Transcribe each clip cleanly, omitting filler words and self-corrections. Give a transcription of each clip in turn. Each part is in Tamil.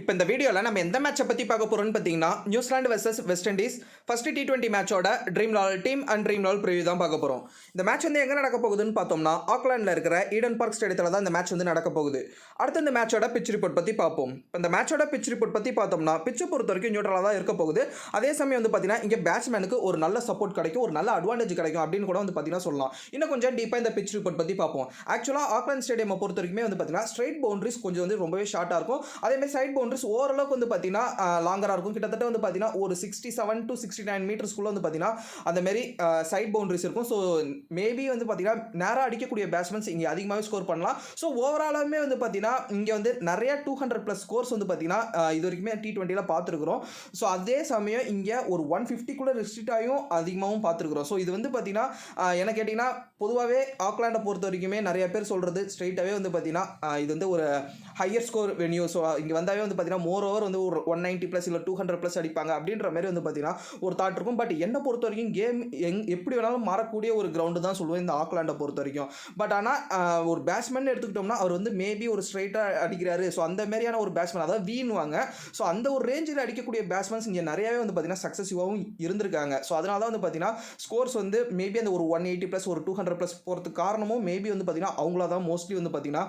இப்போ இந்த வீடியோவில் நம்ம எந்த மேட்சை பற்றி பார்க்க போகிறோம்னு பார்த்தீங்கன்னா New Zealand versus West Indies first T20 மேட்சோட Dream eleven team and Dream eleven preview தான் பார்க்க போகிறோம். இந்த மேட்ச் வந்து எங்கே நடக்க போகுதுன்னு பார்த்தோம்னா ஆக்லாண்டில் இருக்கிற ஈடன் பார்க் ஸ்டேடியத்தில் தான் இந்த மேட்ச் வந்து நடக்க போகுது. அடுத்து இந்த மேட்சோட பிச் ரிப்போர்ட் பற்றி பார்ப்போம். இப்போ இந்த மேட்சோட பிச் ரிப்போர்ட் பற்றி பார்த்தோம்னா பிச்சை பொறுத்த வரைக்கும் நியூட்ரலாக தான் இருக்க போகுது. அதே சமயம் வந்து பார்த்தீங்கன்னா இங்கே பேட்ஸ்மேனுக்கு ஒரு நல்ல சப்போர்ட் கிடைக்கும், ஒரு நல்ல அட்வான்டேஜ் கிடைக்கும் அப்படின்னு கூட வந்து பார்த்தீங்கன்னா சொல்லலாம். இன்னும் கொஞ்சம் டீப்பாக இந்த பிச் ரிப்போர்ட் பற்றி பார்ப்போம். ஆக்சுவலாக ஆக்லாந்து ஸ்டேடியம் பொறுத்த வரைக்குமே வந்து பார்த்தீங்கன்னா ஸ்ட்ரைட் பவுண்டரிஸ் கொஞ்சம் வந்து ரொம்பவே ஷார்ட்டாக இருக்கும். அதேமாதிரி சைட் பவுண்டரிஸ் ஓரளவுக்கு வந்து பார்த்தீங்கன்னா லாங்கராக இருக்கும். கிட்டத்தட்ட வந்து பார்த்தீங்கன்னா ஒரு 67 to 69 மீட்டர்ஸ்க்குள்ளே வந்து பார்த்தீங்கன்னா அந்த மாதிரி சைட் பவுண்டரிஸ் இருக்கும். ஸோ மேபி வந்து பார்த்தீங்கன்னா நேராக அடிக்கக்கூடிய பேட்ஸ்மேன்ஸ் இங்கே அதிகமாகவே ஸ்கோர் பண்ணலாம். ஸோ ஓவராலுமே வந்து பார்த்தீங்கன்னா இங்கே வந்து நிறைய 200+ ஸ்கோர்ஸ் வந்து பார்த்தீங்கன்னா இது வரைக்குமே T20ல பார்த்துருக்குறோம். ஸோ அதே சமயம் இங்கே ஒரு 150க்குள்ளே ரெஸ்ட்ரிக்டாகவும் அதிகமாகவும் பார்த்துருக்குறோம். ஸோ இது வந்து பார்த்தீங்கன்னா என்ன கேட்டிங்கன்னா பொதுவாகவே ஆக்லாண்டை பொறுத்த வரைக்குமே நிறைய பேர் சொல்கிறது ஸ்ட்ரெயிட்டாகவே வந்து பார்த்தீங்கன்னா இது வந்து ஒரு ஹையர் ஸ்கோர் வென்யூ. ஸோ இங்கே வந்தாவே வந்து பார்த்தீங்கன்னா மோர் ஓவர் வந்து ஒரு 190+ இல்லை 200+ அடிப்பாங்க அப்படின்ற மாதிரி வந்து பார்த்தீங்கன்னா ஒரு தாட் இருக்கும். பட் என்னை பொறுத்த வரைக்கும் கேம் எப்படி வேணாலும் மாறக்கூடிய ஒரு கிரவுண்டு தான் சொல்லுவேன் இந்த ஆக்லாண்டை பொறுத்த வரைக்கும். பட் ஆனால் ஒரு பேட்ஸ்மேன் எடுத்துக்கிட்டோம்னா அவர் வந்து மேபி ஒரு ஸ்ட்ரைட்டாக அடிக்கிறாரு. ஸோ அந்த மாதிரியான ஒரு பேட்ஸ்மேன் அதாவது வீணுவாங்க. ஸோ அந்த ஒரு ரேஞ்சில் அடிக்கக்கூடிய பேட்ஸ்மேன்ஸ் இங்கே நிறையாவே வந்து பார்த்தீங்கன்னா சக்ஸஸிவாகவும் இருந்திருக்காங்க. ஸோ அதனால தான் வந்து பார்த்தீங்கன்னா ஸ்கோர்ஸ் வந்து மேபி அந்த ஒரு 180+ ஒரு 200+ போகிறதுக்கு காரணமும் மேபி வந்து பார்த்தீங்கன்னா அவங்களா தான் மோஸ்ட்லி வந்து பார்த்தீங்கன்னா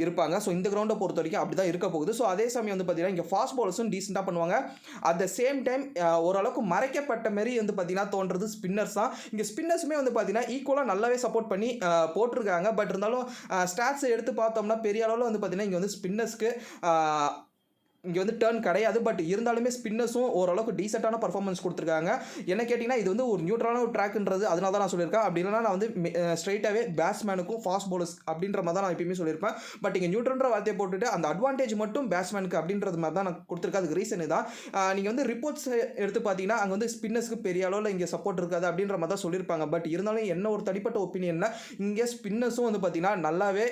இருப்பாங்க. ஸோ இந்த கிரவுண்டை பொறுத்த வரைக்கும் அப்படி தான் இருக்க போகுது. ஸோ அதே சமயம் வந்து பார்த்தீங்கன்னா இங்கே ஃபாஸ்ட் பாலர்ஸும் டீசெண்டாக பண்ணுவாங்க. அட் த சேம் டைம் ஓரளவுக்கு மறைக்கப்பட்ட மாரி வந்து பார்த்தீங்கன்னா தோன்றது ஸ்பின்னர்ஸ் தான். இங்கே ஸ்பின்னர்ஸுமே வந்து பார்த்தீங்கன்னா ஈக்குவலாக நல்லாவே சப்போர்ட் பண்ணி போட்டிருக்காங்க. பட் இருந்தாலும் ஸ்டாட்ஸ் எடுத்து பார்த்தோம்னா பெரிய அளவில் வந்து பார்த்தீங்கன்னா இங்கே வந்து ஸ்பின்னர்ஸ்க்கு இங்கே வந்து டர்ன் கிடையாது. பட் இருந்தாலுமே ஸ்பின்னர்ஸும் ஓரளவுக்கு டீசெண்டான பர்ஃபார்மன்ஸ் கொடுத்துருக்காங்க. என்ன கேட்டிங்கன்னா இது வந்து ஒரு நியூட்ரலான ஒரு ட்ராக்ன்றது அதனால தான் நான் சொல்லியிருக்கேன். அப்படி இல்லைனா நான் வந்து ஸ்ட்ரைட்டாகவே பேட்ஸ்மேனுக்கும் ஃபாஸ்ட் பாலர்ஸ் அப்படின்ற மாதிரி தான் நான் எப்பயுமே சொல்லியிருப்பேன். பட் இங்கே நியூட்ரல்ன்ற வார்த்தையை போட்டுட்டு அந்த அட்வான்டேஜ் மட்டும் பேட்ஸ்மேனுக்கு அப்படின்றது மாதிரி தான் நான் கொடுத்துருக்கேன். அதுக்கு ரீசன் தான் நீங்கள் வந்து ரிப்போர்ட்ஸ் எடுத்து பார்த்தீங்கன்னா அங்கே வந்து ஸ்பின்னர்ஸ்க்கு பெரிய அளவில் இங்கே சப்போர்ட் இருக்காது அப்படின்ற மாதிரி தான் சொல்லியிருப்பாங்க. பட் இருந்தாலும் என்ன ஒரு தனிப்பட்ட ஒப்பீனியனில் இங்கே ஸ்பின்னர்ஸும் வந்து பார்த்தீங்கன்னா நல்லாவே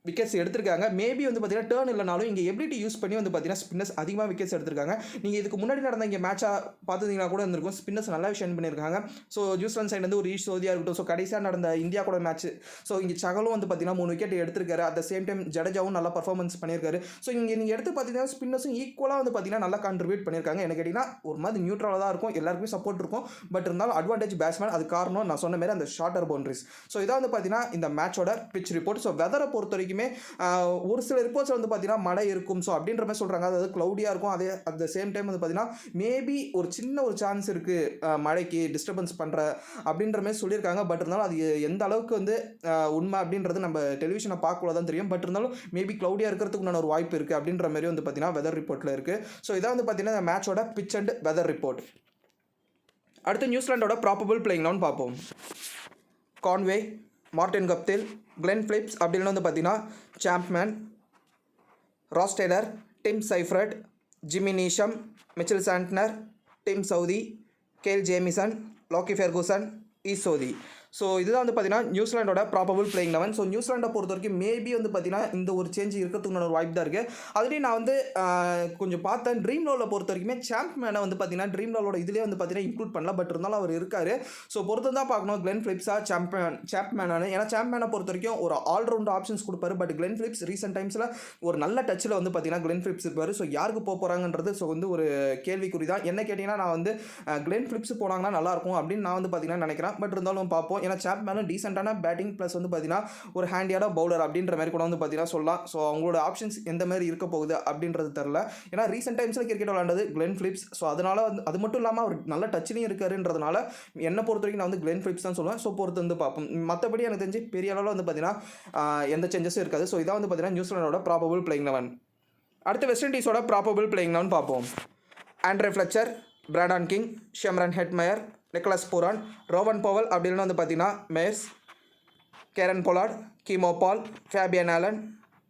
விக்கெட்ஸ் எடுத்திருக்காங்க. மேபி வந்து பார்த்தீங்கன்னா டேர்ன் இல்லைனாலும் இங்கே எபிலிட்டி யூஸ் பண்ணி வந்து பார்த்தீங்கன்னா ஸ்பின்னர்ஸ் அதிகமாக விக்கெட்ஸ் எடுத்திருக்காங்க. நீங்கள் இதுக்கு முன்னாடி நடந்த இங்கே மேட்சாக பார்த்துருந்தீங்கன்னா கூட இருந்திருக்கும். ஸ்பின்னர்ஸ் நல்லா ஷைன் பண்ணியிருக்காங்க. ஸோ நியூசிலாந்து சைடு வந்து ஒரு ஈஷ் சோதியாக இருக்கட்டும். ஸோ கடைசியாக நடந்த இந்தியா கூட மேட்ச் ஸோ இங்கே சகலும் வந்து பார்த்தீங்கன்னா 3 விக்கெட் எடுத்திருக்காரு. அட் த சேம் டைம் ஜடேஜாவும் நல்லா பர்ஃபார்மன்ஸ் பண்ணியிருக்காரு. ஸோ இங்கே நீங்கள் எடுத்து பார்த்தீங்கன்னா ஸ்பின்னர்ஸும் ஈக்குவலாக வந்து பார்த்தீங்கன்னா நல்லா கான்ட்ரிபியூட் பண்ணியிருக்காங்க. என்ன கேட்டிங்கன்னா ஒரு மாதிரி நியூட்ரலாக தான் இருக்கும், எல்லாருக்குமே சப்போர்ட் இருக்கும். பட் இருந்தாலும் அட்வான்டேஜ் பேட்ஸ்மேன். அது காரணம் நான் சொன்ன மாதிரி அந்த ஷார்ட்டர் பவுண்டரிஸ். ஸோ இதான் வந்து பார்த்தீங்கன்னா இந்த மேட்சோட பிச் ரிப்போர்ட். ஸோ வெதரை பொறுத்த வரைக்குமே ஒரு சில ரிப்போர்ட்ஸ் வந்து பார்த்தீங்கன்னா மழை இருக்கும். ஸோ அப்படின்ற மாதிரி சொல்கிறாங்க. அதாவது க்ளவுடியாக இருக்கும். அதே அட் த சேம் டைம் வந்து பார்த்தீங்கன்னா மேபி ஒரு சின்ன ஒரு சான்ஸ் இருக்குது மழைக்கு டிஸ்டர்பன்ஸ் பண்ணுற அப்படின்ற மாதிரி சொல்லியிருக்காங்க. பட் இருந்தாலும் அது எந்த அளவுக்கு வந்து உண்மை அப்படின்றது நம்ம டெலிவிஷனை பார்க்கல தான் தெரியும். பட் இருந்தாலும் மேபி க்ளவுடியாக இருக்கிறதுக்கு உண்டான ஒரு வாய்ப்பு இருக்குது அப்படின்ற மாதிரி வந்து பார்த்தீங்கன்னா வெதர் ரிப்போர்ட்டில் இருக்குது. ஸோ இதான் வந்து பார்த்தீங்கன்னா இந்த மேட்சோட பிச் அண்ட் வெதர் ரிப்போர்ட். அடுத்து நியூசிலாண்டோட ப்ராபபிள் பிளேயிங் லெவன் பார்ப்போம். Conway, Martin Guptill, Glenn Phillips அப்படின்னு வந்து பார்த்தீங்கன்னா சாம்ப்மேன், Ross Taylor, dim Seifert, Jimmy Neesham, Mitchell Santner, dim Saudi, Khel Jamieson, லாக்கி Ferguson, ஈசோதி. So இதுதான் வந்து பார்த்தீங்கன்னா நியூசிலாண்டோட ப்ராபபிள் பிளேயிங் லெவன். ஸோ நியூசிலாண்டை பொறுத்த வரைக்கும் மேபி வந்து பார்த்தீங்கன்னா இந்த ஒரு சேஞ்ச் இருக்கிறதுக்கு ஒரு வாய்ப்பு தான் இருக்குது. அதுலேயும் நான் வந்து கொஞ்சம் பார்த்தேன். ட்ரீம் லெவலில் பொறுத்த வரைக்குமே சாம்ப்மேனை வந்து பார்த்தீங்கன்னா ட்ரீம் லெவலோட இதிலே வந்து பார்த்தீங்கன்னா இன்க்ளூட் பண்ணல. பட் இருந்தாலும் அவர் இருக்கார். ஸோ பொறுத்து தான் பார்க்கணும் கிளென் பிலிப்ஸா சாம்ப்மேனானு. ஏன்னா சாம்ப்மேனை பொறுத்த வரைக்கும் ஒரு ஆல்ரவுண்ட் ஆப்ஷன்ஸ் கொடுப்பாரு. பட் கிளென் பிலிப்ஸ் ரீசெண்ட் டைம்ஸில் ஒரு நல்ல டச்சில் வந்து பார்த்தீங்கன்னா கிளென் பிலிப்ஸ் இருப்பார். ஸோ யாருக்கு போகிறாங்கன்றது ஸோ வந்து ஒரு கேள்விக்குறி தான். என்ன கேட்டிங்கன்னா நான் வந்து கிளென் பிலிப்ஸ் போனாங்கன்னா நல்லாயிருக்கும் அப்படின்னு நான் வந்து பார்த்தீங்கன்னா நினைக்கிறேன். பட் இருந்தாலும் பார்ப்போம். ஏன்னா சாப்மேனும் டீசெண்டான பேட்டிங் ப்ளஸ் வந்து பார்த்தீங்கன்னா ஒரு ஹேண்டியான பவுலர் அப்படின்ற மாதிரி கூட வந்து பார்த்தீங்கன்னா சொல்லலாம். ஸோ அவங்களோட ஆப்ஷன்ஸ் எந்த மாதிரி இருக்க போகுது அப்படின்றது தெரில. ஏன்னா ரீசெண்ட் டைம்ஸில் கிரிக்கெட் விளாண்டது கிளென் பிலிப்ஸ். ஸோ அதனால் வந்து அது மட்டும் இல்லாமல் அவர் நல்ல டச்சிலையும் இருக்காருன்றதுனால என்னை பொறுத்த வரைக்கும் நான் வந்து கிளென் பிலிப்ஸ் தான் சொல்லுவேன். ஸோ பொறுத்து வந்து பார்ப்போம். மற்றபடி எனக்கு தெரிஞ்சு பெரிய அளவில் வந்து பார்த்தீங்கன்னா எந்த சேஞ்சஸும் இருக்காது. ஸோ இதான் வந்து பார்த்தீங்கன்னா நியூசிலாண்டோட ப்ராபபிள் பிளேயிங் லெவன். அடுத்து வெஸ்ட் இண்டீஸோட ப்ராபபிள் பிளேயிங் லெவன் பார்ப்போம். Andre Fletcher, Brandon King, Shimron Hetmyer, Nicholas Pooran, Rovman Powell அப்படின்னு வந்து பார்த்தீங்கன்னா Mayers, Kieron Pollard, Keemo Paul, Fabian Allen,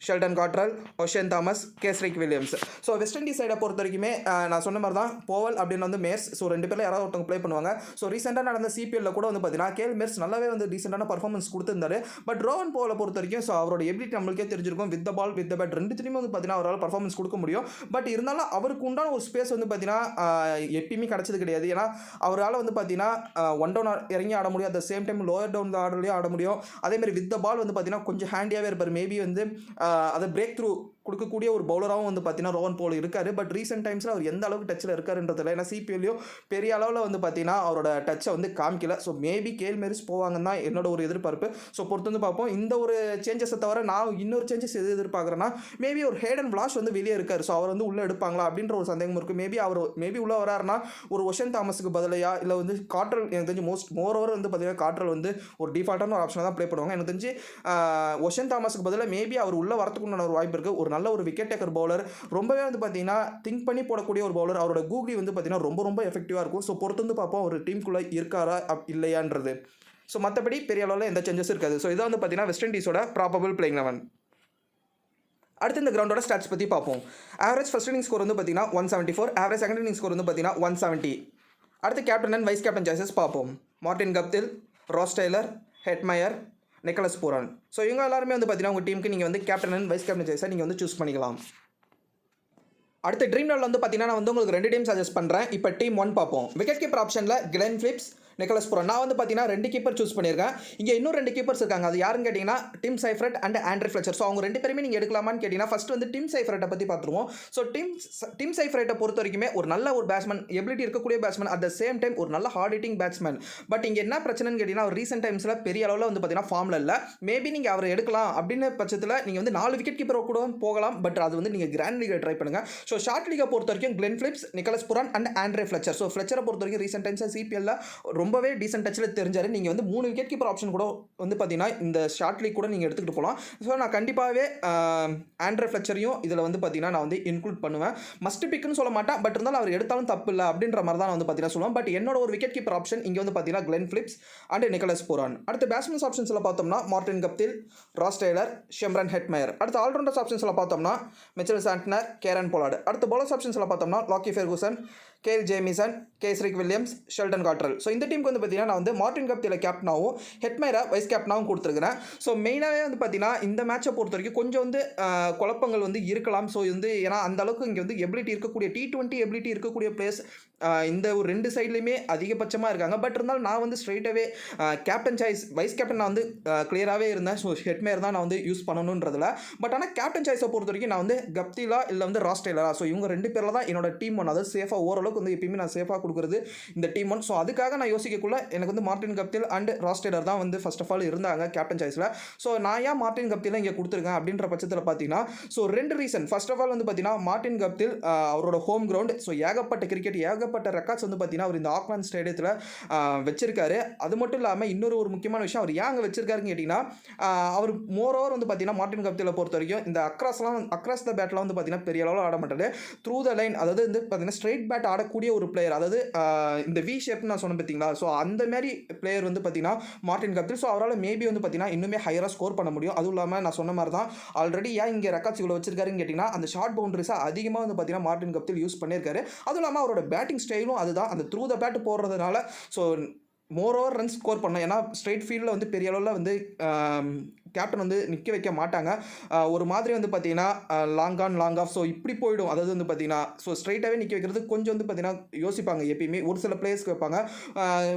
Sheldon Cottrell, Oshane Thomas, Kesrick Williams. So West Indies சைடை பொறுத்த வரைக்குமே நான் சொன்ன மாதிரி தான் போவல் அப்படின்னு வந்து மேர்ஸ். ஸோ 2 பேரில் யாராவது ஒருத்தவங்க ப்ளே பண்ணுவாங்க. ஸோ ரீசெண்டாக நடந்த சிபிஎல்ல கூட வந்து பார்த்தீங்கன்னா கேல் மேர்ஸ் நல்லாவே வந்து டீசெண்டான பர்ஃபார்மன்ஸ் கொடுத்துருந்தாரு. பட் ரோவன் போவலை பொறுத்த வரைக்கும் ஸோ அவரோட எபிலிட்டி நம்மளுக்கே தெரிஞ்சிருக்கும். With the ball with the bat ரெண்டுத்துலையுமே வந்து பார்த்தீங்கன்னா அவரால் பர்ஃபார்மன்ஸ் கொடுக்க முடியும். பட் இருந்தாலும் அவருக்கு உண்டான ஒரு ஸ்பேஸ் வந்து பார்த்தீங்கன்னா எப்பயுமே கிடச்சது கிடையாது. ஏன்னா அவரால் வந்து பார்த்தீங்கன்னா 1 டவுன் இறங்கி ஆட முடியும். At the same time lower down ஆடலையும் ஆட முடியும். அதேமாதிரி வித் த பால் வந்து பார்த்தீங்கன்னா கொஞ்சம் ஹேண்டியாகவே இருப்பார். மேபி வந்து அதை பிரேக் த்ரூ கொடுக்கக்கூடிய ஒரு பவுலராகவும் வந்து பார்த்தீங்கன்னா ரோஹன் போல் இருக்காரு. பட் ரீசெண்ட் டைம்ஸில் அவர் எந்த அளவுக்கு டச்சில் இருக்காருன்றதில்ல. ஏன்னா சிபிஎல்லையும் பெரிய அளவில் வந்து பார்த்தீங்கன்னா அவரோட டச்சை வந்து காமிக்கல. ஸோ மேபி கேல் மேரிஸ் போவாங்கன்னு தான் என்னோட ஒரு எதிர்பார்ப்பு. ஸோ பொறுத்து வந்து பார்ப்போம். இந்த ஒரு சேஞ்சஸை தவிர நான் இன்னொரு சேஞ்சஸ் எது எதிர்பார்க்குறேன்னா, மேபி ஒரு ஹேடன் பிளாஷ் வந்து வெளியே இருக்கார். ஸோ அவர் வந்து உள்ளே எடுப்பாங்களா அப்படின்ற ஒரு சந்தேகம் இருக்குது. மேபி உள்ளே வராருன்னா ஒரு ஒஷன் தாமஸுக்கு பதிலையா இல்லை வந்து காட்ரல், எனக்கு தெரிஞ்சு மோரோவர் வந்து பார்த்தீங்கன்னா காட்ரல் வந்து ஒரு டிஃபால்ட்டான ஒரு ஆப்ஷனை தான் ப்ளே பண்ணுவாங்க. எனக்கு தெரிஞ்சு ஒஷன் தாமஸுக்கு பதிலாக மேபி அவர் உள்ளே வரத்துக்குண்டான ஒரு வாய்ப்பு இருக்குது. ஒரு நல்ல ஒரு விக்கெட் டேக்கர் பவுலர், ரொம்பவே வந்து பார்த்தீங்கன்னா திங்க் பண்ணி போடக்கூடிய ஒரு பவுலர். அவரோட கூகுளி வந்து பார்த்தீங்கன்னா ரொம்ப எஃபெக்டிவாக இருக்கும். ஸோ பொறுத்து வந்து பார்ப்போம் ஒரு டீமுக்குள்ளே இருக்காரா இல்லையான்றது. ஸோ மற்றபடி பெரிய அளவில் எந்த சேஞ்சஸ் இருக்காது. ஸோ இதான் வந்து பார்த்தீங்கன்னா வெஸ்ட் இண்டீஸோட ப்ராபபிள் பிளேயிங் 11. அடுத்து இந்த கிரவுண்டோட ஸ்டாட்ஸ் பற்றி பார்ப்போம். ஆவரேஜ் ஃபர்ஸ்ட் இன்னிங் ஸ்கோர் வந்து பார்த்தீங்கன்னா 174, ஆவரேஜ் செகண்ட் இன்னிங் ஸ்கோர் வந்து பார்த்தீங்கன்னா 170. அடுத்து captain and vice captain choices பார்ப்போம். Martin Guptill, Ross Taylor, Hetmyer, Nicholas Pooran. So இவங்க எல்லாருமே வந்து பார்த்தீங்கன்னா உங்கள் டீமுக்கு நீங்கள் வந்து கேப்டன் அண்ட் வைஸ் கேப்டன் சாய்ஸை நீங்கள் வந்து சூஸ் பண்ணிக்கலாம். அடுத்த ட்ரீம் லெவலில் வந்து பார்த்தீங்கன்னா நான் வந்து உங்களுக்கு 2 டீம் சஜஸ்ட் பண்ணுறேன். இப்போ டீம் 1 பார்ப்போம். விக்கெட் கீப்பர் ஆப்ஷனில் கிளென் ஃபிலிப்ஸ், நிக்கலஸ் பூரான். நான் வந்து பார்த்தீங்கன்னா 2 கீப்பர் சூஸ் பண்ணியிருக்கேன். இங்கே இன்னும் 2 கீப்பர்ஸ் இருக்காங்க. அது யாருன்னு கேட்டிங்கன்னா Tim Seifert and Andre Fletcher. So அவங்க 2 பேருமே நீங்கள் எடுக்கலாமான்னு கேட்டிங்கன்னா ஃபஸ்ட்டு வந்து டிம் சைஃப்ரட்டை பற்றி பார்த்துருவோம். ஸோ டிம் சைஃப்ரட்டை பொறுத்த வரைக்குமே ஒரு நல்ல ஒரு பேட்ஸ்மேன், எபிலிட்டி இருக்கக்கூடிய batsman, at the same time ஒரு நல்ல ஹார்ட் ஹிட்டிங் பேட்ஸ்மேன். பட் இங்கே என்ன பிரச்சனைன்னு கேட்டிங்கன்னா அவர் ரீசெண்ட் டைம்ஸில் பெரிய அளவில் வந்து பார்த்தீங்கன்னா ஃபார்மில் இல்லை. மேபி நீங்கள் அவரை எடுக்கலாம் அப்படின்னு பட்சத்தில் நீங்கள் வந்து 4 விக்கெட் கீப்பரை கூட போகலாம். பட் அது வந்து நீங்கள் கிராண்ட் லீகை ட்ரை பண்ணுங்கள். ஸோ ஷார்ட் லீகை பொறுத்த வரைக்கும் Glenn Phillips, Nicholas Pooran and Andre Fletcher. So ஃப்ளெச்சரை பொறுத்த வரைக்கும் ரீசெண்ட் டைம்ஸில் சிபிஎல்ல ரொம்பவே டீசென்ட் டச்சில் தெரிஞ்சாரு. நீங்கள் வந்து 3 விக்கெட் கீப்பர் ஆப்ஷன் கூட வந்து பார்த்தீங்கன்னா இந்த ஷார்ட் லீக் கூட நீங்கள் எடுத்துகிட்டு போகலாம். ஸோ நான் கண்டிப்பாகவே ஆண்ட்ரே ஃப்ளெச்சரையும் இதில் வந்து பார்த்தீங்கன்னா நான் வந்து இன்க்ளூட் பண்ணுவேன். மஸ்ட் பிக்குன்னு சொல்ல மாட்டேன். பட் இருந்தாலும் அவர் எடுத்தாலும் தப்பு இல்லை அப்படின்ற மாதிரி தான் நான் வந்து பார்த்தீங்கன்னா சொல்லுவேன். பட் என்னோட ஒரு விக்கெட் கீப்பர் ஆப்ஷன் இங்கே வந்து பார்த்தீங்கன்னா Glenn Phillips and Nicholas Pooran. அடுத்து பேட்ஸ்மேன்ஸ் ஆப்ஷன்ஸில் பார்த்தோம்னா Martin Guptill, Ross Taylor, Shimron Hetmyer. அடுத்து ஆல்ரவுண்டர்ஸ் ஆப்ஷன்ஸில் பார்த்தோம்னா மிச்சல் சாண்ட்னர், கேரன் போலார்டு. அடுத்து பவுலர்ஸ் ஆப்ஷன்ஸில் பார்த்தோம்னா Lockie Ferguson, Kyle Jamieson, Kesrick Williams, Sheldon Cottrell. So இந்த டீமுக்கு வந்து பார்த்தீங்கன்னா நான் வந்து மார்டின் கப்தில் கேப்டனாகவும் ஹெட்மயரை வைஸ் கேப்டனாகவும் கொடுத்துருக்கிறேன். ஸோ மெயினாகவே வந்து பார்த்தீங்கன்னா இந்த மேட்சை பொறுத்த வரைக்கும் கொஞ்சம் வந்து குழப்பங்கள் வந்து இருக்கலாம். ஸோ வந்து ஏன்னா அந்த அளவுக்கு இங்கே வந்து எபிலிட்டி இருக்கக்கூடிய T20 எபிலிட்டி இருக்கக்கூடிய பிளேயர்ஸ் இந்த ஒரு 2 சைட்லையுமே அதிகபட்சமாக இருக்காங்க. பட் இருந்தாலும் நான் வந்து ஸ்ட்ரைட்டாகவே கேப்டன் சாய்ஸ், வைஸ் கேப்டன் நான் வந்து கிளியராகவே இருந்தேன். ஸோ ஹெட்மயர் தான் நான் வந்து யூஸ் பண்ணணுன்றதில்ல. பட் ஆனால் கேப்டன் சாய்ஸை பொறுத்த வரைக்கும் நான் வந்து கப்திலா இல்லை வந்து ராஸ் டெய்லரா, ஸோ இவங்க 2 பேரில் தான் என்னோட டீம் 1, அதாவது சேஃபாக ஓரளவுக்கு வந்து எப்பயுமே நான் சேஃபாக கொடுக்குறது இந்த டீம் 1. ஸோ அதுக்காக நான் யோசிக்கக்குள்ள எனக்கு வந்து Martin Guptill and Ross Taylor தான் வந்து ஃபர்ஸ்ட் ஆஃப் ஆல் இருந்தாங்க கேப்டன் சாய்ஸில். ஸோ நான் ஏன் மார்டின் கப்தில் இங்கே கொடுத்துருக்கேன் அப்படின்ற பட்சத்தில் பார்த்தீங்கன்னா so 2 reason. First of all வந்து பார்த்தீங்கன்னா மார்டின் கப்தில் அவரோட ஹோம் கிரவுண்ட். ஸோ ஏகப்பட்ட கிரிக்கெட், ஏகப்பட்ட ரெக்கார்ட்ஸ் வந்து பார்த்தீங்கன்னா அவர் இந்த ஆக்லாந்து ஸ்டேடியத்தில் வச்சிருக்காரு. அது மட்டும் இல்லாமல் இன்னொரு முக்கியமான விஷயம், அவர் ஏன் அங்கே வச்சிருக்காருன்னு கேட்டிங்கன்னா அவர் மோரோவர் வந்து பார்த்தீங்கன்னா மார்டின் கப்திலை பொறுத்த வரைக்கும் இந்த அக்ராஸ் த பேட்லாம் வந்து பார்த்தீங்கன்னா பெரிய அளவில் ஆட மாட்டாரு. த்ரூ த லைன், அதாவது வந்து பார்த்தீங்கன்னா ஸ்ட்ரைட் பேட் ஆடக்கூடிய ஒரு பிளேயர், அதாவது இந்த வி ஷேப்னு நான் சொன்னேன் பார்த்தீங்களா. ஸோ அந்த மாதிரி பிளேயர் வந்து பார்த்தீங்கன்னா மார்டின் கப்தில். ஸோ அவரால் மேபி வந்து பார்த்தீங்கன்னா இன்னுமே ஹையராக ஸ்கோர் பண்ண முடியும். அதுவும் இல்லாமல் நான் சொன்ன மாதிரி தான் ஆல்ரெடி ஏன் இங்கே ரெக்கார்ட்ஸ் இவ்வளோ வச்சிருக்காருன்னு கேட்டிங்கன்னா அந்த ஷார்ட் பவுண்டரிஸை அதிகமாக வந்து பார்த்தீங்கன்னா மார்டின் கப்தில் யூஸ் பண்ணியிருக்காரு. அதுவும் இல்லாமல் அவரோட பேட்டிங் ஸ்டைலும் அதுதான், அந்த த்ரூ த பேட் போடுறதுனால ஸோ மோரோவர் ரன் ஸ்கோர் பண்ணோம். ஏன்னா ஸ்ட்ரைட் ஃபீல்டில் வந்து பெரிய அளவில் வந்து கேப்டன் வந்து நிற்க வைக்க மாட்டாங்க. ஒரு மாதிரி வந்து பார்த்தீங்கன்னா long on long off, so இப்படி போயிடும். அதாவது வந்து பார்த்தீங்கன்னா ஸோ ஸ்ட்ரைட்டாகவே நிற்க வைக்கிறது கொஞ்சம் வந்து பார்த்தீங்கன்னா யோசிப்பாங்க எப்பயுமே. ஒரு சில பிளேயர்ஸ்க்கு வைப்பாங்க.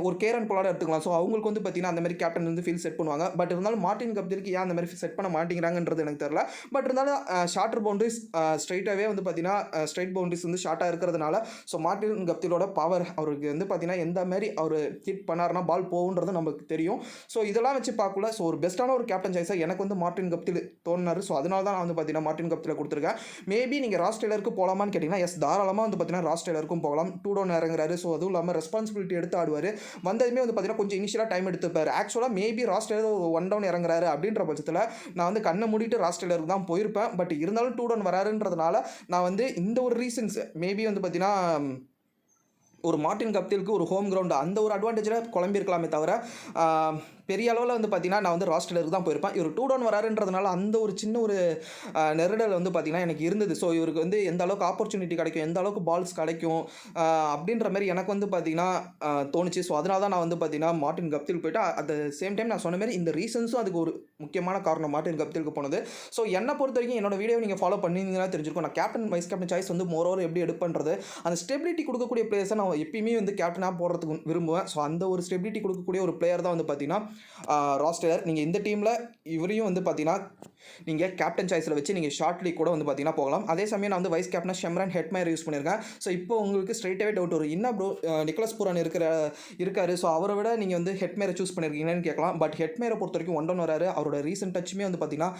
ஒரு கேரன் போலார்டு எடுத்துக்கலாம். ஸோ அவங்களுக்கு வந்து பார்த்தீங்கன்னா அந்த மாதிரி கேப்டன் வந்து ஃபீல் செட் பண்ணுவாங்க. பட் இருந்தாலும் மார்டின் கப்திலுக்கு ஏன் அந்த மாதிரி செட் பண்ண மாட்டேங்கிறாங்கன்றது எனக்கு தெரியல. பட் இருந்தாலும் ஷார்ட்டர் பவுண்டரிஸ் ஸ்ட்ரைட்டாகவே வந்து பார்த்தீங்கன்னா ஸ்ட்ரைட் பவுண்டரிஸ் வந்து ஷார்ட்டாக இருக்கிறதுனால ஸோ மார்டின் கப்திலோட பவர் அவருக்கு வந்து பார்த்தீங்கன்னா எந்த மாதிரி அவர் ஹிட் பண்ணார்னா பால் போகுன்றது நமக்கு தெரியும். ஸோ இதெல்லாம் வச்சு பார்க்கல. ஸோ ஒரு பெஸ்ட்டான ஒரு கேப்டன் சாய்ஸாக எனக்கு வந்து மார்டின் கப்தில் தோணுனார். ஸோ அதனால தான் நான் வந்து பார்த்தீங்கன்னா மார்டின் கப்தில் கொடுத்துருக்கேன். மேபி நீங்கள் ராஸ் டெய்லருக்கு போகலாமான்னு கேட்டிங்கன்னா எஸ், தாராளமாக வந்து பார்த்தீங்கன்னா ராஸ் டெய்லருக்கும் போகலாம். 2 டவுன் இறங்குறாரு. ஸோ அதுவும் இல்லாமல் ரெஸ்பான்சிபிலிட்டி எடுத்து ஆடுவார். வந்ததுமே வந்து பார்த்தீங்கன்னா கொஞ்சம் இனிஷியலாக டைம் எடுத்துப்பார். ஆக்சுவலாக மேபி ராஸ் டெய்லர் 1 டவுன் இறங்குறாரு அப்படின்ற பட்சத்தில் நான் வந்து கண்ணை மூடிட்டு ராஸ் டெய்லருக்கு தான் போயிருப்பேன். பட் இருந்தாலும் 2 டவுன் வராருன்றதுனால நான் வந்து இந்த ஒரு ரீசன்ஸ் மேபி வந்து பார்த்தீங்கன்னா ஒரு மார்டின் கப்திலுக்கு ஒரு ஹோம் கிரவுண்டு அந்த ஒரு அட்வான்டேஜில் குழம்பிருக்கலாமே தவிர பெரிய அளவில் வந்து பார்த்தீங்கன்னா நான் வந்து ராஸ் டெய்லருக்கு தான் போயிருப்பேன். இவர் 2 டவுன் வராருன்றதுனால அந்த ஒரு சின்ன ஒரு நெருடல் வந்து பார்த்தீங்கன்னா எனக்கு இருந்தது. ஸோ இவருக்கு வந்து எந்த அளவுக்கு ஆப்பர்ச்சுனிட்டி கிடைக்கும், எந்த அளவுக்கு பால்ஸ் கிடைக்கும் அப்படின்ற மாதிரி எனக்கு வந்து பார்த்தீங்கன்னா தோணுச்சு. ஸோ அதனால தான் நான் வந்து பார்த்தீங்கன்னா மார்டின் கப்தில் போய்ட்டு அட் த சேம் டைம் நான் சொன்ன மாதிரி இந்த ரீசன்ஸும் அதுக்கு ஒரு முக்கியமான காரணம் மார்டின் கப்திலுக்கு போனது. ஸோ என்னை பொறுத்த வரைக்கும் என்னோட வீடியோ நீங்கள் ஃபாலோ பண்ணிங்கன்னா தெரிஞ்சிருக்கும். நான் கேப்டன் வைஸ் கேப்டன் சாய்ஸ் வந்து மோரோவர் எப்படி எடுப்பேன்றது, அந்த ஸ்டெபிலிட்டி கொடுக்கக்கூடிய பிளேயர்ஸை நான் எப்பயுமே வந்து கேப்டனாக போடுறதுக்கு விரும்புவேன். ஸோ அந்த ஒரு ஸ்டெபிலிட்டி கொடுக்கக்கூடிய ஒரு பிளேயர் தான் வந்து பார்த்தீங்கன்னா ராஸ் டெய்லர். நீங்கள் இந்த டீமில் இவரையும் வந்து பார்த்தீங்கன்னா நீங்கள் கேப்டன் சாய்ஸில் வச்சு நீங்கள் ஷார்ட் லீக் கூட வந்து பார்த்தீங்கன்னா போகலாம். அதே சமயம் நான் வந்து வைஸ் கேப்டனாக ஷெம்ரான் ஹெட்மயர் யூஸ் பண்ணியிருக்கேன். ஸோ இப்போ உங்களுக்கு ஸ்ட்ரைட்டாகவே டவுட் வரும், என்ன ப்ரோ நிக்கலஸ் பூரான் இருக்காரு, ஸோ அவரை விட நீங்கள் வந்து ஹெட்மயரை சூஸ் பண்ணியிருக்கீங்கன்னு கேட்கலாம். பட் ஹெட்மயரை பொறுத்த வரைக்கும் 1-1 வராரு. அவரோட ரீசெண்ட் டச்சுமே வந்து பார்த்தீங்கன்னா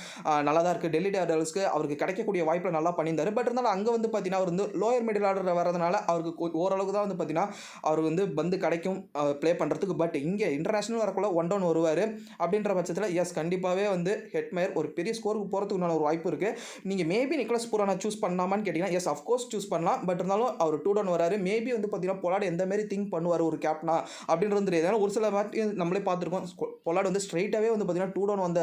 நல்லா தான் இருக்குது. டெல்லி டேர்டெவில்ஸ்க்கு அவருக்கு கிடைக்கக்கூடிய வாய்ப்பில் நல்லா பண்ணியிருந்தார். பட் இருந்தாலும் அங்கே வந்து பார்த்தீங்கன்னா அவர் வந்து லோயர் மிடில் ஆர்டர் வரதுனால அவருக்கு ஓரளவுக்கு தான் வந்து பார்த்தீங்கன்னா அவர் வந்து பந்து கிடைக்கும் ப்ளே பண்ணுறதுக்கு. பட் இங்கே இன்டர்நேஷனல் வரக்குள்ள 1-1 வருவார். அப்படின்ற பட்சத்தில் எஸ் கண்டிப்பாகவே வந்து ஹெட்மயர் ஒரு பெரிய ஸ்கோருக்கு போகிறதுக்குண்டான ஒரு வாய்ப்பு இருக்குது. நீங்கள் மேபி நிக்கலஸ் பூரானை சூஸ் பண்ணலாமான்னு கேட்டிங்கன்னா எஸ் அஃப்கோர்ஸ் சூஸ் பண்ணலாம். பட் இருந்தாலும் அவர் 2-1 வராரு. மேபி வந்து பார்த்தீங்கன்னா பொலாட் எந்த மாதிரி திங்க் பண்ணுவார் ஒரு கேப்டனா அப்படின்றது தெரியாது. ஏன்னா ஒரு சில வாட்டி நம்மளே பார்த்துருக்கோம், பொலாட் வந்து ஸ்ட்ரைட்டாகவே வந்து பார்த்தீங்கன்னா 2-1 வந்த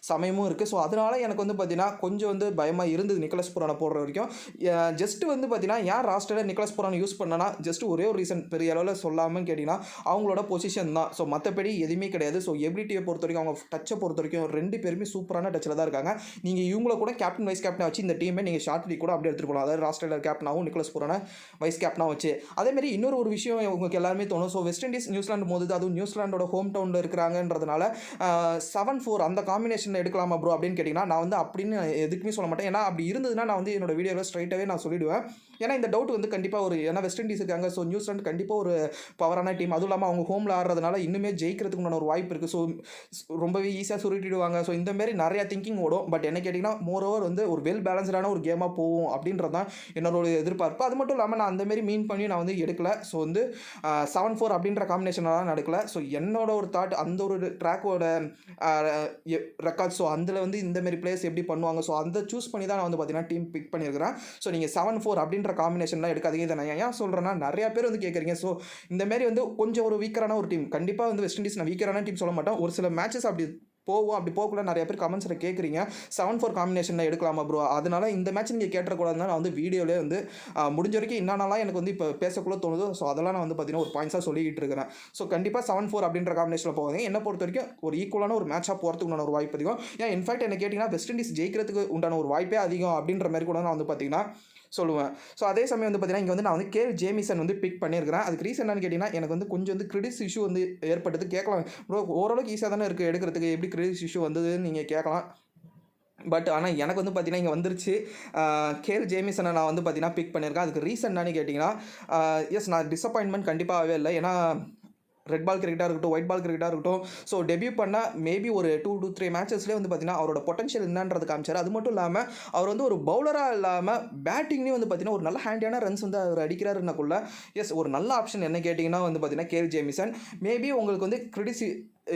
சமயமும் இருக்குது. ஸோ அதனால் எனக்கு வந்து பார்த்தீங்கன்னா கொஞ்சம் வந்து பயமாக இருந்தது நிக்கலஸ் பூரானை போடுற வரைக்கும். ஜஸ்ட் வந்து பார்த்தீங்கன்னா ஏன் ராஸ்டரில் நிக்கலஸ் பூரானை யூஸ் பண்ணனா ஜஸ்ட் ஒரே ஒரு ரீசன் பெரிய அளவில் சொல்லாமல் கேட்டிங்கன்னா அவங்களோட பொசிஷன் தான். ஸோ மற்றபடி எதுவுமே கிடையாது. ஸோ எபிலிட்டியை பொறுத்த வரைக்கும் அவங்க டச்சை பொறுத்த வரைக்கும் 2 பேருமே சூப்பரான டச்சில் தான் இருக்காங்க. நீங்கள் இவங்கள கூட கேப்டன் வைஸ் கேப்டனாக வச்சு இந்த டீமை நீங்கள் ஷார்ட் லீக் கூட அப்படியே எடுத்துகிட்டு போகலாம். அதாவது ராஸ் டெய்லர் கேப்டனாகவும் நிக்கலஸ் பூரானை வைஸ் கேப்டனாக வச்சு. அதேமாதிரி இன்னொரு விஷயம் உங்களுக்கு எல்லாருமே தோணும், ஸோ வெஸ்ட் இண்டீஸ் நியூசிலாந்து மோதுது, அதுவும் நியூசிலாண்டோட ஹோம் டவுனில் இருக்கிறாங்கன்றதுனால 7-4 அந்த காம்பினேஷனில் எடுக்கலாமா ப்ரோ அப்படின்னு கேட்டிங்கன்னா நான் வந்து அப்படின்னு எதுக்குமே சொல்ல மாட்டேன். ஏன்னா அப்படி இருந்ததுன்னா நான் வந்து என்னோட வீடியோவில் ஸ்ட்ரைட்டாகவே நான் சொல்லிவிடுவேன். ஏன்னா இந்த டவுட் வந்து கண்டிப்பாக ஒரு ஏன்னா வெஸ்ட் இண்டீஸ் இருக்காங்க. ஸோ நியூசிலாந்து கண்டிப்பாக ஒரு பவரான டீம். அதுவும் இல்லாமல் அவங்க ஹோமில் ஆடுறதுனால இன்னுமே ஜெயிக்கிறதுக்கு ஒரு வாய்ப்பு இருக்குது. ஸோ ரொம்பவே ஈஸியாக சுருட்டிடுவாங்க. ஸோ இந்த மாதிரி நிறையா திங்கிங் ஓடும். பட் என்ன கேட்டிங்கன்னா மோர் ஓவர் வந்து ஒரு வெல் பேலன்ஸ்டான ஒரு கேமாக போகும் அப்படின்றது தான் என்னோட எதிர்பார்ப்பு. அது மட்டும் இல்லாமல் நான் அந்தமாரி மீன் பண்ணி நான் வந்து எடுக்கல. ஸோ வந்து 7-4 அப்படின்ற காம்பினேஷனாக நான் எடுக்கல. ஸோ என்னோட ஒரு தாட் அந்த ஒரு ட்ராக்கோட ரெக்கார்ட், ஸோ அதில் வந்து இந்தமாரி பிளேயர்ஸ் எப்படி பண்ணுவாங்க, ஸோ அந்த சூஸ் பண்ணி தான் நான் வந்து பார்த்தீங்கன்னா டீம் பிக் பண்ணியிருக்கிறேன். ஸோ நீங்கள் 7-4 அப்படின்ற காம்பினேஷன்லாம் எடுக்காதீங்க. இதை நான் ஏன் சொல்கிறேன்னா நிறையா பேர் வந்து கேட்குறீங்க. ஸோ இந்தமாரி வந்து கொஞ்சம் ஒரு வீக்கரான ஒரு டீம், கண்டிப்பாக வந்து வெஸ்ட் இண்டீஸ் நான் வீக்கரான டீம் சொல்ல மாட்டேன். ஒரு சில மேட்சஸ் அப்படி போகும், அப்படி போகக்குள்ள நிறைய பேர் கமெண்ட்ஸில் கேட்குறீங்க 7-4 காம்பினேஷனில் எடுக்கலாமா ப்ரோ. அதனால் இந்த மேட்ச் நீங்கள் கேட்டக்கூடாதுன்னா நான் வந்து வீடியோவிலே வந்து முடிஞ்ச வரைக்கும் என்னென்னலாம் எனக்கு வந்து இப்போ பேசக்குள்ள தோணுதோ ஸோ அதெல்லாம் நான் வந்து பார்த்தீங்கன்னா ஒரு பாயிண்ட்ஸாக சொல்லிக்கிட்டு இருக்கிறேன். ஸோ கண்டிப்பாக 7-4 அப்படின்ற காம்பினேஷனில் போவாங்க. என்னை பொறுத்த வரைக்கும் ஒரு ஈக்குவலான ஒரு மேட்சாக போகிறதுக்கு உண்டான ஒரு வாய்ப்பு அதிகம். ஏன் இன்ஃபேக்ட் என்ன கேட்டிங்கன்னா வெஸ்ட் இண்டீஸ் ஜெயிக்கிறதுக்கு உண்டான ஒரு வாய்ப்பே அதிகம் அப்படின்ற மாதிரி கூட நான் வந்து பார்த்தீங்கன்னா சொல்லுவேன். ஸோ அதே சமயம் வந்து பார்த்தீங்கன்னா இங்கே வந்து நான் வந்து கேல் ஜேமிசன் வந்து பிக் பண்ணியிருக்கிறேன். அதுக்கு ரீசன் என்னன்னு கேட்டிங்கன்னா எனக்கு வந்து கொஞ்சம் வந்து கிரெடிட்ஸ் இஷ்யூ வந்து ஏற்பட்டது. கேட்கலாம் ப்ரோ ஓரளவுக்கு ஈஸியாக தானே இருக்குது எடுக்கிறதுக்கு, எப்படி கிரெடிட்ஸ் இஷ்யூ வந்ததுன்னு நீங்கள் கேட்கலாம். பட் ஆனால் எனக்கு வந்து பார்த்தீங்கன்னா இங்கே வந்துருச்சு. கேல் ஜேமிசனை நான் வந்து பார்த்தீங்கன்னா பிக் பண்ணியிருக்கேன். அதுக்கு ரீசன் என்னன்னு கேட்டிங்கன்னா எஸ் நான் டிசப்பாயின்மெண்ட் கண்டிப்பாகவே இல்லை. ஏன்னா ரெட் பால் கிரிக்கெட்டாக இருக்கட்டும், ஒயிட் பால் கிரிக்கெட்டாக இருக்கட்டும், ஸோ டெபியூ பண்ணால் மேபி ஒரு 2 to 3 மேட்சஸ்லேயே வந்து பார்த்தீங்கன்னா அவரோட பொட்டன்ஷியல் என்னன்றது காமிச்சார். அது மட்டும் இல்லாமல் அவர் வந்து ஒரு பவுலராக இல்லாமல் பேட்டிங்லேயும் வந்து பார்த்தீங்கன்னா ஒரு நல்ல ஹேண்டியான ரன்ஸ் வந்து அவர் அடிக்கிறாருன்னக்குள்ள எஸ் ஒரு நல்ல ஆப்ஷன் என்ன கேட்டிங்கன்னா வந்து பார்த்தீங்கன்னா கேல் ஜேமிசன். மேபி உங்களுக்கு வந்து கிரிட்டிசி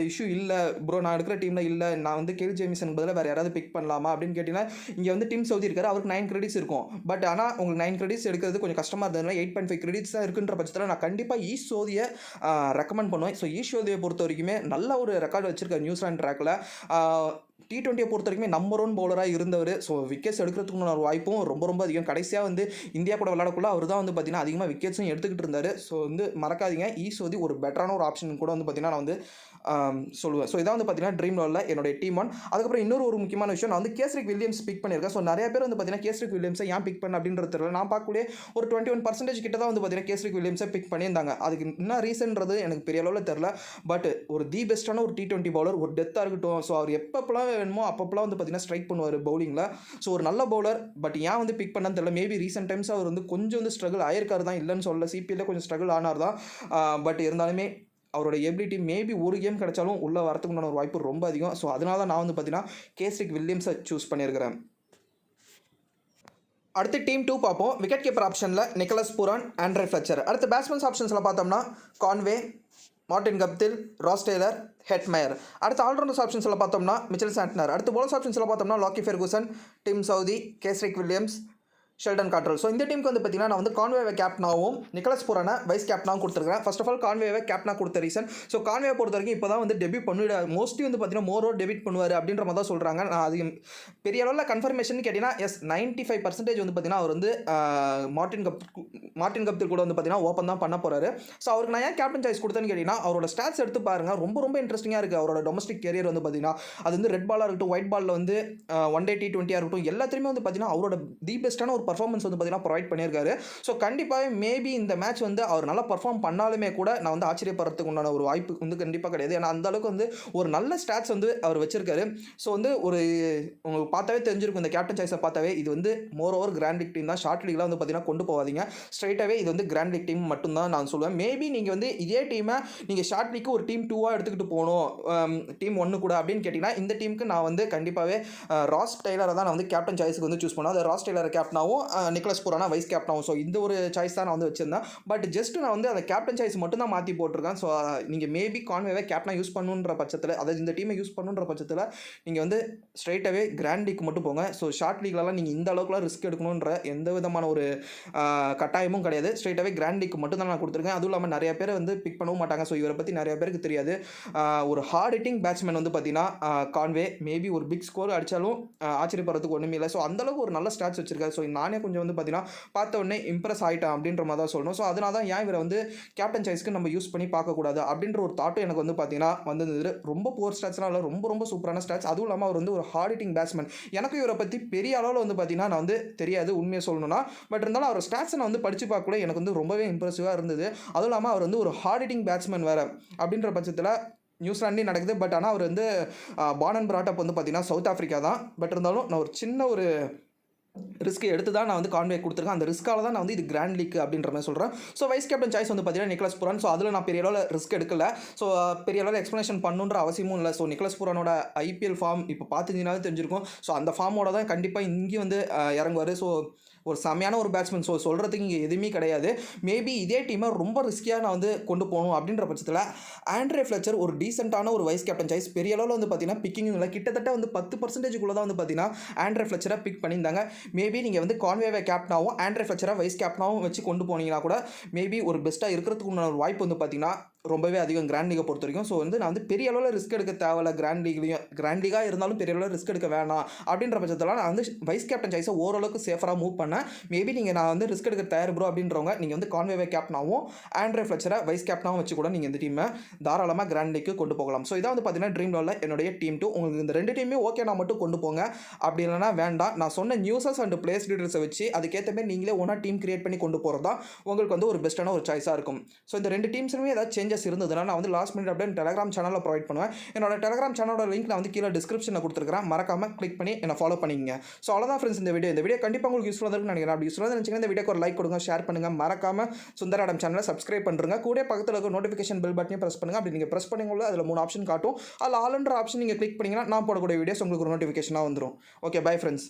இஷ்யூ இல்லை ப்ரோ, நான் எடுக்கிற டீமில் இல்லை, நான் வந்து கேல் ஜேமிசன் பதிலாக வேறு யாராவது பிக் பண்ணலாமா அப்படின்னு கேட்டிங்கன்னா இங்கே வந்து டீம் சவுதி இருக்காரு, அவருக்கு 9 கிரெடிட்ஸ் இருக்கும். பட் ஆனால் உங்களுக்கு 9 கிரெடிட்ஸ் எடுக்கிறது கொஞ்சம் கஷ்டமாக இருந்ததுனால 8.5 கிரெடிட்ஸ் தான் இருக்குன்ற பட்சத்தில் நான் கண்டிப்பாக ஈஸ்ட் சோதியை ரெக்கமெண்ட் பண்ணுவேன். ஸோ ஈஸ்ட் சோதியை பொறுத்த வரைக்குமே நல்ல ஒரு ரெக்கார்டு வச்சிருக்காரு நியூசிலாந்து ட்ராக்கில். T20 பொறுத்த வரைக்கும் நம்பர் 1 பவுலராக இருந்தவர். ஸோ விக்கெட்ஸ் எடுக்கிறதுக்கு ஒரு வாய்ப்பும் ரொம்ப அதிகம். கடைசியாக வந்து இந்தியா கூட விளையாடக்குள்ள அவர் தான் வந்து பார்த்தீங்கன்னா அதிகமாக விக்கெட்ஸும் எடுத்துக்கிட்டு இருந்தார். ஸோ வந்து மறக்காதீங்க, ஈஸ்வதி ஒரு பெட்டரான ஒரு ஆப்ஷன் கூட வந்து பார்த்தீங்கன்னா நான் வந்து சொல்லுவேன். ஸோ இதான் வந்து பார்த்தீங்கன்னா ட்ரீம் லெவலில் என்னுடைய டீம் 1. அதுக்கப்புறம் இன்னொரு ஒரு முக்கியமான விஷயம், நான் வந்து கேஸ்ரிக் வில்லியம்ஸ் பிக் பண்ணியிருக்கேன். ஸோ நிறைய பேர் வந்து பார்த்தீங்கன்னா கேஸ்ரிக் வில்லியம்ஸை ஏன் பிக் பண்ண அப்படின்றது தெரியல. நான் பார்க்கக்கூடிய ஒரு 21% கிட்ட தான் வந்து பார்த்தீங்கன்னா கேஸ்ரிக் வில்லியம்ஸை பிக் பண்ணியிருந்தாங்க. அதுக்கு என்ன ரீசன்றது எனக்கு பெரிய அளவில் தெரில. பட் ஒரு தி பெஸ்ட்டான ஒரு T20 பவுலர், ஒரு டெத்தாக இருக்கட்டும், ஸோ அவர் எப்பப்பெல்லாம் வேணுமோ அப்பப்பெல்லாம் வந்து பார்த்தீங்கன்னா ஸ்ட்ரைக் பண்ணுவார் பவுலிங்கில். ஸோ ஒரு நல்ல பவுலர். பட் ஏன் வந்து பிக் பண்ணன்னு தெரியல. மேபி ரீசெண்ட் டைம்ஸ் அவர் வந்து கொஞ்சம் வந்து ஸ்ட்ரகிள் ஆயிருக்காரு தான், இல்லைன்னு சொல்ல. சிபிஎல்ல கொஞ்சம் ஸ்ட்ரகிள் ஆனார் தான். பட் இருந்தாலுமே அவரோட எபிலிட்டி மேபி ஒரு கேம் கிடைச்சாலும் உள்ளே வரத்துக்கு உண்டான ஒரு வாய்ப்பு ரொம்ப அதிகம். ஸோ அதனால தான் நான் வந்து பார்த்தீங்கன்னா கேஸ்ரிக் வில்லியம்ஸை சூஸ் பண்ணியிருக்கிறேன். அடுத்து டீம் 2 பார்ப்போம். விக்கெட் கீப்பர் ஆப்ஷனில் நிக்கலஸ் பூரான், ஆண்ட்ரே ஃப்ளெச்சர். அடுத்து பேட்ஸ்மேன்ஸ் ஆப்ஷன்ஸில் பார்த்தோம்னா Conway, Martin Guptill, Ross Taylor, Hetmyer. அடுத்து ஆல்ரவுண்டர்ஸ் ஆப்ஷன்ஸில் பார்த்தோம்னா மிச்சல் சாண்ட்னர். அடுத்து பவுலர்ஸ் ஆப்ஷன்ஸில் பார்த்தோம்னா Lockie Ferguson, Tim Southee, Kesrick Williams, Sheldon Cottrell. So இந்த டீமுக்கு வந்து பார்த்தீங்கன்னா நான் வந்து கான்வேவை கேப்டனாகவும் நிக்கலஸ் பூரானை வைஸ் கேப்டனாகவும் கொடுத்துருக்கேன். ஃபர்ஸ்ட் ஆஃப் ஆல் கான்வேவை கேப்டனாக கொடுத்த ரீசன், ஸோ கான்வேவை பொறுத்த வரைக்கும் இப்போ தான் வந்து டெபியூட் பண்ணிவிட மோஸ்ட்லி வந்து பார்த்தீங்கன்னா மோரோர் டெபியூட் பண்ணுவார் அப்படின்ற மாதிரி தான் சொல்கிறாங்க. நான் அது பெரிய அளவில் கன்ஃபர்மேஷன் கேட்டிங்கன்னா எஸ் 95% வந்து பார்த்தீங்கன்னா அவர் வந்து மார்டின் கப்தில் கூட வந்து பார்த்தீங்கன்னா ஓப்பன் தான் பண்ண போகிறாரு. ஸோ அவருக்கு நான் ஏன் கேப்டன் சாய்ஸ் கொடுத்தேன்னு கேட்டிங்கன்னா அவரோட ஸ்டாட்ஸ் எடுத்து பாருங்கள், ரொம்ப இன்ட்ரெஸ்டிங்காக இருக்குது. அவரோட டொமஸ்டிக் கேரியர் வந்து பார்த்தீங்கன்னா அது வந்து ரெட் பாலாக இருக்கட்டும், ஒயிட் பாலில் வந்து 1 day T20 இருக்கட்டும், எல்லாத்துலேயுமே வந்து பார்த்தீங்கன்னா அவரோட தி பெஸ்ட்டான ஒரு பர்ஃபார்மன்ஸ் வந்து பார்த்தீங்கன்னா ப்ரொவைட் பண்ணியிருக்காரு. ஸோ கண்டிப்பாக மேபி இந்த மேட்ச் வந்து அவர் நல்லா பர்ஃபார்ம் பண்ணாலுமே கூட நான் வந்து ஆச்சரியப்படுறதுக்கு உண்டான ஒரு வாய்ப்பு வந்து கண்டிப்பாக கிடையாது. ஏன்னா அந்த அளவுக்கு வந்து ஒரு நல்ல ஸ்டாட்ஸ் வந்து அவர் வச்சிருக்காரு. ஸோ வந்து ஒரு உங்களுக்கு பார்த்தாவே தெரிஞ்சிருக்கும், இந்த கேப்டன் சாய்ஸை பார்த்தாவே இது வந்து moreover grand league team தான். ஷார்ட் லீக்லாம் வந்து பார்த்தீங்கன்னா கொண்டு போகாதீங்க. ஸ்ட்ரைட்டாகவே இது வந்து கிராண்ட் லீக் டீம் மட்டும்தான் நான் சொல்லுவேன். மேபி நீங்கள் வந்து இதே டீமை நீங்கள் ஷார்ட் லீக்கு ஒரு டீம் 2 எடுத்துக்கிட்டு போகணும், டீம் 1 கூட அப்படின்னு கேட்டிங்கன்னா இந்த டீமுக்கு நான் வந்து கண்டிப்பாகவே ராஸ் டெய்லரை தான் நான் வந்து கேப்டன் சாய்ஸுக்கு வந்து சூஸ் பண்ணுவேன். அது ராஸ் டெய்லரை கேப்டனாகவும் நிக்கலஸ் புரானா வைஸ் கேப்டனாகவும். ஸோ இந்த ஒரு சாய்ஸ் தான் நான் வந்து வச்சிருந்தேன். பட் ஜஸ்ட் நான் வந்து அந்த கேப்டன் சாய்ஸ் மட்டும் தான் மாற்றி போட்டிருக்கேன். ஸோ நீங்கள் மேபி கான்வேவை கேப்டனாக யூஸ் பண்ணுன்ற பட்சத்தில், அதாவது இந்த டீமை யூஸ் பண்ணுன்ற பட்சத்தில் நீங்கள் வந்து ஸ்ட்ரைட்டாகவே கிராண்ட் லீக் மட்டும் போங்க. ஸோ ஷார்ட் லீக்லலாம் நீங்கள் இந்த அளவுக்குலாம் ரிஸ்க் எடுக்கணுன்ற எந்த விதமான ஒரு கட்டாயமும் கிடையாது. ஸ்ட்ரைட்டாகவே கிராண்ட் லீக் மட்டும் தான் நான் கொடுத்துருக்கேன். அதுவும் இல்லாமல் நிறைய பேர் வந்து பிக் பண்ணவும் மாட்டாங்க. ஸோ இவரை பற்றி நிறைய பேருக்கு தெரியாது. ஒரு ஹார்ட் ஹிட்டிங் பேட்ஸ்மேன் வந்து பார்த்தீங்கன்னா கான்வே மேபி ஒரு பிக் ஸ்கோர் அடித்தாலும் ஆச்சரியப்படுறதுக்கு ஒன்றுமே இல்லை. ஸோ அந்தளவுக்கு ஒரு நல்ல ஸ்டாட்ஸ் வச்சிருக்காரு. ஸோ நானே கொஞ்சம் வந்து பார்த்தீங்கன்னா பார்த்த உடனே இம்ப்ரெஸ் ஆகிட்டேன் அப்படின்ற மாதிரி தான் சொல்லணும். ஸோ அதனால தான் ஏன் இவரை வந்து கேப்டன் சாய்ஸ்க்கு நம்ம யூஸ் பண்ணி பார்க்கக்கூடாது அப்படின்ற ஒரு தாட்டும் எனக்கு வந்து பார்த்தீங்கன்னா வந்திருந்தது. ரொம்ப புவர் ஸ்டாட்ஸ்லாம் இல்லை, ரொம்ப ரொம்ப சூப்பரான ஸ்டாட்ஸ். அதுவும் இல்லாமல் அவர் வந்து ஒரு ஹார்ட் ஹிட்டிங் பேட்ஸ்மேன். எனக்கு இவரை பற்றி பெரிய அளவில் வந்து பார்த்தீங்கன்னா நான் வந்து தெரியாது உண்மையை சொல்லணும்னா. பட் இருந்தாலும் அவர் ஸ்டாட்ஸை நான் வந்து படித்து பார்க்கக்கூட எனக்கு வந்து ரொம்பவே இம்ப்ரெசிவாக இருந்தது. அதுவும் இல்லாமல் அவர் வந்து ஒரு ஹார்ட் ஹிட்டிங் பேட்ஸ்மேன் வேறு அப்படின்ற பட்சத்தில் நியூசிலாண்ட்லேயும் நடக்குது. பட் ஆனால் அவர் வந்து பார்ன் அண்ட் பிராட் அப் வந்து பார்த்தீங்கன்னா சவுத் ஆஃப்ரிக்கா தான். பட் இருந்தாலும் நான் ஒரு சின்ன ஒரு ரிஸ்க் எடுத்து தான் நான் வந்து கான்வே கொடுத்துருக்கேன். அந்த ரிஸ்க்கால தான் நான் வந்து இது கிராண்ட் லீக் அப்படின்ற மாதிரி சொல்கிறேன். ஸோ வைஸ் கேப்டன் சாய்ஸ் வந்து பார்த்தீங்கன்னா நிக்கலஸ் புரான். ஸோ அதில் நான் பெரிய அளவில் ரிஸ்க் எடுக்கல. ஸோ பெரிய அளவில் எக்ஸ்ப்ளனேஷன் பண்ணுன்ற அவசியமும் இல்லை. ஸோ நிக்கலஸ் புரானோட ஐபிஎல் ஃபார்ம் இப்போ பார்த்தீங்கன்னாலும் தெரிஞ்சிருக்கும். ஸோ அந்த ஃபார்மோட தான் கண்டிப்பாக இங்கேயும் வந்து இறங்குவார். ஸோ ஒரு செம்மையான ஒரு பேட்ஸ்மேன். ஸோ சொல்கிறதுக்கு இங்கே எதுவுமே கிடையாது. மேபி இதே டீமை ரொம்ப ரிஸ்கியாக நான் வந்து கொண்டு போகணும் அப்படின்ற பட்சத்தில் ஆண்ட்ரே ஃப்ளெச்சர் ஒரு டீசெண்டான ஒரு வைஸ் கேப்டன் சாய்ஸ். பெரிய அளவில் வந்து பார்த்தீங்கன்னா பிக்கிங் இல்லை, கிட்டத்தட்ட வந்து 10% தான் வந்து பார்த்தீங்கன்னா ஆண்ட்ரே ஃப்ளெச்சரை பிக் பண்ணியிருந்தாங்க. மேபி நீங்கள் வந்து கான்வேவை கேப்டனாகவும் ஆண்ட்ரே ஃப்ளெச்சரை வைஸ் கேப்டனாகவும் வச்சு கொண்டு போனீங்கன்னா கூட மேபி ஒரு பெஸ்ட்டாக இருக்கிறதுக்கு உண்டான ஒரு வாய்ப்பு வந்து பார்த்தீங்கன்னா ரொம்பவே அதிகம் கிராண்ட் லீகை பொறுத்த வரைக்கும். ஸோ வந்து நான் வந்து பெரிய அளவில் ரிஸ்க் எடுக்க தேவையில்ல. கிராண்ட் லீகாக இருந்தாலும் பெரிய அளவில் ரிஸ்க் எடுக்க வேணாம் அப்படின்ற பட்சத்தில் நான் வந்து வைஸ் கேப்டன் சாய்ஸை ஓரளவுக்கு சேஃபராக மூவ் பண்ணேன். மேபி நீங்கள் நான் வந்து ரிஸ்க் எடுக்க தயார் ப்ரோ அப்படின்றவங்க நீங்கள் வந்து கான்வேவை கேப்டனாகவும் ஆண்ட்ரே ஃப்ளெச்சரை வைஸ் கேப்டனாகவும் வச்சு கூட நீங்கள் இந்த டீமை தாராளமாக கிராண்ட் லீக்கு கொண்டு போகலாம். ஸோ இதான் வந்து பார்த்தீங்கன்னா ட்ரீம் லெவலில் என்னுடைய டீம் 2. உங்களுக்கு இந்த 2 டீமே ஓகே நான் மட்டும் கொண்டு போங்க, அப்படி இல்லைனா வேண்டாம். நான் சொன்ன நியூஸஸ் அண்ட் பிளேஸ் லீடர்ஸை வச்சு அதுக்கேற்ற மாதிரி நீங்களே ஒன்றா டீம் கிரியேட் பண்ணி கொண்டு போகிறது தான் உங்களுக்கு வந்து ஒரு பெஸ்ட்டான ஒரு சாய்ஸாக இருக்கும். ஸோ இந்த 2 டீம்ஸுமே ஏதாவது சேஞ்சஸ் இருந்ததுன்னா நான் வந்து லாஸ்ட் மினிட் அப்படியே டெலிகிராம் சேனலில் ப்ரொவைட் பண்ணுவேன். என்னோட டெலிகிராம் சேனலோட லிங்க் நான் வந்து கீழே டிஸ்கிரிப்ஷனில் கொடுத்துருக்கேன். மறக்காமல் கிளிக் பண்ணி என்னை ஃபாலோ பண்ணிங்க. ஸோ அவ்வளோதான் ஃப்ரெண்ட்ஸ் இந்த வீடியோ கண்டிப்பாக உங்களுக்கு யூஸ்ஃபுல்லாக இருக்குன்னு நினைக்கிறேன். அப்படி யூஸ்ஃபுல்லாக இருந்துச்சுன்னா இந்த வீடியோக்கு ஒரு லைக் கொடுங்க, ஷேர் பண்ணுங்கள். மறக்காமல் சுந்தராடம் சேனலை சப்ஸ்கிரைப் பண்ணுறங்க. கூட பக்கத்தில் இருக்க நோட்டிஃபிகேஷன் பெல் பட்டனையும் ப்ரெஸ் பண்ணுங்கள். அப்படி நீங்கள் ப்ரெஸ் பண்ணிங்களோ அதில் 3 ஆப்ஷன் காட்டும். அதில் ஆல்ன்ற ஆப்ஷன் நீங்கள் கிளிக் பண்ணிங்கன்னா நான் போடக்கூடிய வீடியோஸ் உங்களுக்கு ஒரு நோட்டிஃபிகேஷனாக வந்துடும். Okay, bye friends.